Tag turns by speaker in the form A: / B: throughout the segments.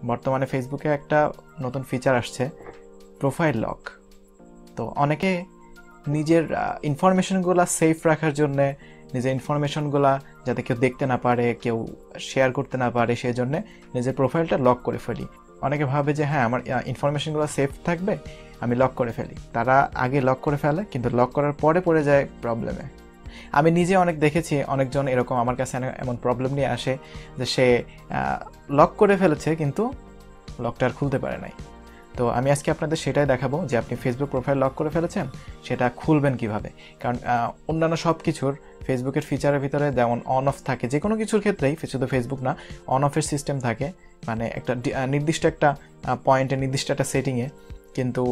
A: বর্তমানে ফেসবুকে একটা নতুন ফিচার আসছে, প্রোফাইল লক। তো অনেকে নিজের ইনফরমেশনগুলো সেফ রাখার জন্য, নিজের ইনফরমেশনগুলো যাতে কেউ দেখতে না পারে, কেউ শেয়ার করতে না পারে, সেই জন্যে নিজের প্রোফাইলটা লক করে ফেলি। অনেকে ভাবে যে হ্যাঁ, আমার ইনফরমেশনগুলো সেফ থাকবে, আমি লক করে ফেলি। তারা আগে লক করে ফেলে, কিন্তু লক করার পরে পড়ে যায় প্রবলেমে। আমি নিজে অনেক দেখেছি, অনেকজন এরকম আমার কাছে এমন প্রবলেম নিয়ে আসে যে সে লক করে ফেলেছে কিন্তু লকটা আর খুলতে পারে নাই। তো আমি আজকে আপনাদের সেটাই দেখাবো যে আপনি ফেসবুক প্রোফাইল লক করে ফেলেছেন, সেটা খুলবেন কিভাবে। কারণ অন্যান্য সব কিছুর ফেসবুকের ফিচারের ভিতরে যেমন অন অফ থাকে, যে কোনো কিছুর ক্ষেত্রেই, শুধু ফেসবুক না, অন অফের সিস্টেম থাকে, মানে একটা নির্দিষ্ট একটা পয়েন্টে, নির্দিষ্ট একটা সেটিংয়ে। কিন্তু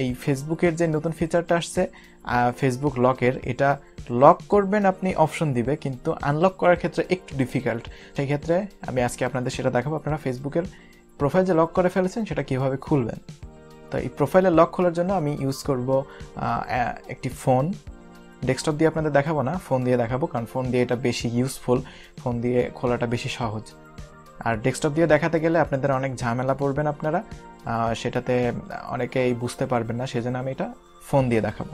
A: এই ফেসবুকের যে নতুন ফিচারটা আসছে ফেসবুক লকের, এটা লক করবেন আপনি অপশন দিবে, কিন্তু আনলক করার ক্ষেত্রে একটু ডিফিকাল্ট। সেই ক্ষেত্রে আমি আজকে আপনাদের সেটা দেখাবো, আপনারা ফেসবুকের প্রোফাইল যে লক করে ফেলেছেন সেটা কীভাবে খুলবেন। তো এই প্রোফাইলের লক খোলার জন্য আমি ইউজ করব একটি ফোন। ডেস্কটপ দিয়ে আপনাদের দেখাবো না, ফোন দিয়ে দেখাবো, কারণ ফোন দিয়ে এটা বেশি ইউজফুল, ফোন দিয়ে খোলাটা বেশি সহজ। আর ডেস্কটপ দিয়ে দেখাতে গেলে আপনাদের অনেক ঝামেলা পড়বেন, আপনারা সেটাতে অনেকেই বুঝতে পারবেন না, সেজন্য আমি এটা ফোন দিয়ে দেখাবো।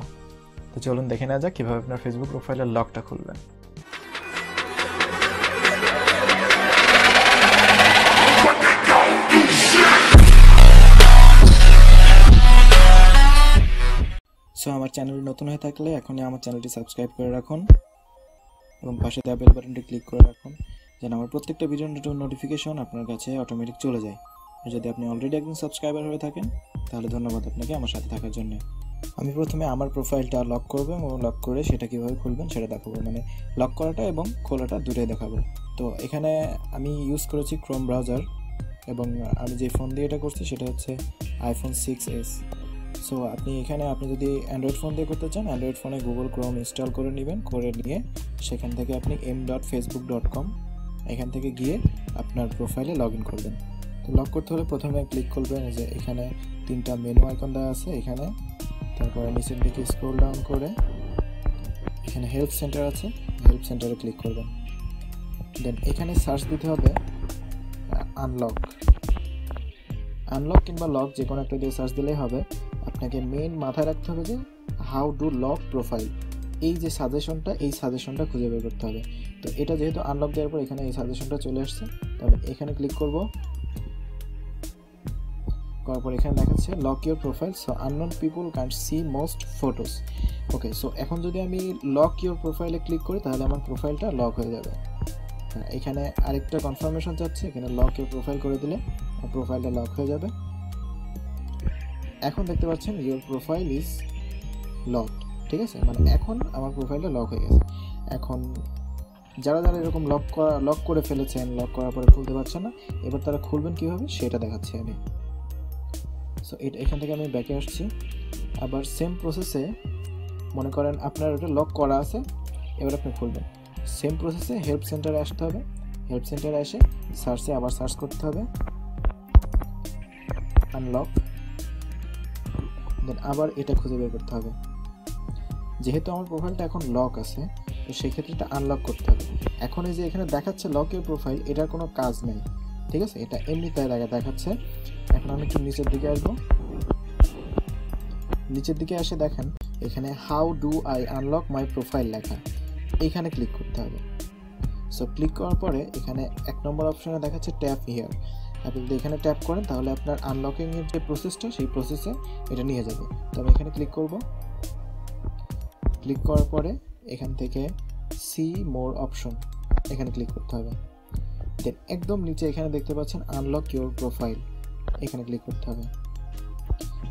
A: তো চলুন দেখে নেওয়া যাক কীভাবে আপনার ফেসবুক প্রোফাইলের লকটা খুলবেন। সো আমার চ্যানেল নতুন হয়ে থাকলে এখনই আমার চ্যানেলটি সাবস্ক্রাইব করে রাখুন এবং পাশে দেওয়া বেল বাটনটি ক্লিক করে রাখুন, যেন আমার প্রত্যেকটা ভিডিওর নোটিফিকেশন আপনার কাছে অটোমেটিক চলে যায়। আর যদি আপনি অলরেডি একজন সাবস্ক্রাইবার হয়ে থাকেন তাহলে ধন্যবাদ আপনাকে আমার সাথে থাকার জন্য। আমি প্রথমে আমার প্রোফাইলটা লক করবো এবং লক করে সেটা কীভাবে খুলবেন সেটা দেখাবো, মানে লক করাটা এবং খোলাটা দুটোই দেখাবো। তো এখানে আমি ইউজ করেছি ক্রোম ব্রাউজার, এবং আমি যে ফোন দিয়ে এটা করছি সেটা হচ্ছে আইফোন 6s। সো আপনি যদি অ্যান্ড্রয়েড ফোন দিয়ে করতে চান, অ্যান্ড্রয়েড ফোনে গুগল ক্রোম ইনস্টল করে নেবেন, করে নিয়ে সেখান থেকে আপনি m.facebook.com এখান থেকে গিয়ে আপনার প্রোফাইলে লগ ইন করবেন। তো লক করতে হলে প্রথমে ক্লিক করবেন যে এখানে 3টা মেনু আইকন দেওয়া আছে এখানে, তারপরে নিচের দিকে স্ক্রল ডাউন করে এখানে হেল্প সেন্টার আছে, হেল্প সেন্টারে ক্লিক করবেন। দেন এখানে সার্চ দিতে হবে আনলক কিংবা লক, যে কোনো একটা দিয়ে সার্চ দিলেই হবে। আপনাকে মেইন মাথায় রাখতে হবে যে হাউ ডু লক প্রোফাইল, এই যে সাজেশনটা খুঁজে বের করতে হবে। তো এটা যেহেতু আনলক দেওয়ার পর এখানে এই সাজেশনটা চলে আসছে, তবে এখানে ক্লিক করব। করার পর এখানে দেখাচ্ছে lock your profile so unknown people can't see most photos. Okay, so এখন যদি আমি লক ইউর প্রোফাইলে ক্লিক করি তাহলে আমার প্রোফাইলটা লক হয়ে যাবে। হ্যাঁ, এখানে আরেকটা কনফার্মেশন চাচ্ছে, এখানে লক ইউর প্রোফাইল করে দিলে প্রোফাইলটা লক হয়ে যাবে। এখন দেখতে পাচ্ছেন ইউর প্রোফাইল ইজ লকড, ঠিক আছে, মানে এখন আমার প্রোফাইলটা লক হয়ে গেছে। এখন যারা এরকম লক করে ফেলেছেন, লক করার পরে খুলতে পারছেন না, এবার তারা খুলবেন কীভাবে সেটা দেখাচ্ছি আমি। সো এখান থেকে আমি ব্যাকে আসছি, আবার সেম প্রসেসে মনে করেন আপনার ওটা লক করা আছে, এবার আপনি খুলবেন। সেম প্রসেসে হেল্প সেন্টারে আসতে হবে, হেল্প সেন্টারে এসে সার্চে আবার সার্চ করতে হবে আনলক, দেন আবার এটা খুঁজে বের করতে হবে। যেহেতু আমার প্রোফাইলটা এখন লক আছে, তো সেই ক্ষেত্রে এটা আনলক করতে হবে। এখন এই যে এখানে দেখাচ্ছে লক ইউর প্রোফাইল, এটার কোনো কাজ নেই, ঠিক আছে, এটা এমনিতে দেখাচ্ছে। এখন আমি একটু নিচের দিকে আসবো, নিচের দিকে এসে দেখেন এখানে how do I unlock my profile লেখা, এইখানে ক্লিক করতে হবে। সো ক্লিক করার পরে এখানে 1 নম্বর অপশনে দেখাচ্ছে ট্যাপ হিয়ার। আপনি যদি এখানে ট্যাপ করেন তাহলে আপনার আনলকিংয়ের যে প্রসেসটা সেই প্রসেসে এটা নিয়ে যাবে। তো আমি এখানে ক্লিক করব, ক্লিক করার পরে এখান থেকে সি মোর অপশন এখানে ক্লিক করতে হবে। দেন একদম নিচে এখানে দেখতে পাচ্ছেন আনলক ইউর প্রোফাইল, এখানে ক্লিক করতে হবে।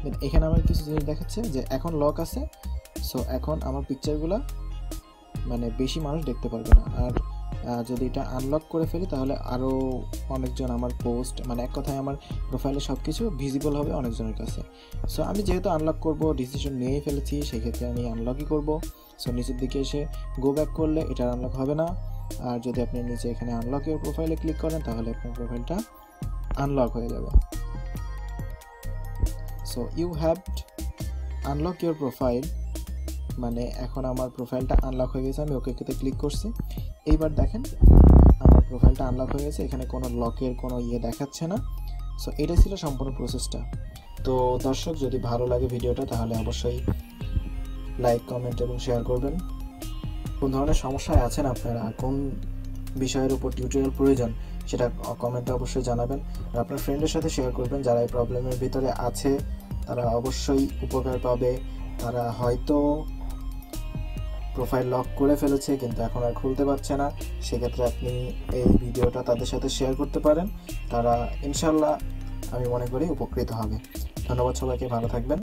A: দেন এখানে আমার কিছু জিনিস দেখাচ্ছে যে এখন লক আছে, সো এখন আমার পিকচারগুলো মানে বেশি মানুষ দেখতে পারবে না। আর যদি এটা আনলক করে ফেলি তাহলে আরও অনেকজন আমার পোস্ট, মানে এক কথায় আমার প্রোফাইলে সব কিছু ভিজিবল হবে অনেকজনের কাছে। সো আমি যেহেতু আনলক করব ডিসিশন নিয়েই ফেলেছি, সেই ক্ষেত্রে আমি আনলকই করব। সো নিচের দিকে এসে গো ব্যাক করলে এটা আনলক হবে না। আর যদি আপনি নিচে এখানে আনলক ইউর প্রোফাইলে ক্লিক করেন তাহলে আপনার প্রোফাইলটা আনলক হয়ে যাবে। So you have unlock your profile, মানে এখন আমার প্রোফাইলটা আনলক হয়ে গেছে। আমি ওকেতে ক্লিক করছি, এইবার দেখেন আমার প্রোফাইলটা আনলক হয়ে গেছে, এখানে কোনো লকের কোনো দেখাচ্ছে না।
B: সো এটাই ছিল সম্পূর্ণ প্রসেসটা। তো দর্শক, যদি ভালো লাগে ভিডিওটা তাহলে অবশ্যই লাইক, কমেন্ট এবং শেয়ার করবেন। কোন ধরনের সমস্যায় আছেন আপনারা, কোন বিষয়ের উপর টিউটোরিয়াল প্রয়োজন সেটা কমেন্টে অবশ্যই জানাবেন। আর আপনার ফ্রেন্ডের সাথে শেয়ার করবেন যারা এই প্রবলেমের ভিতরে আছে, তারা অবশ্যই উপকার পাবে। তারা হয়তো প্রোফাইল লক করে ফেলেছে কিন্তু এখন আর খুলতে পারছে না, সেক্ষেত্রে আপনি এই ভিডিওটা তাদের সাথে শেয়ার করতে পারেন। তারা ইনশাল্লাহ আমি মনে করি উপকৃত হবে। ধন্যবাদ সবাইকে, ভালো থাকবেন।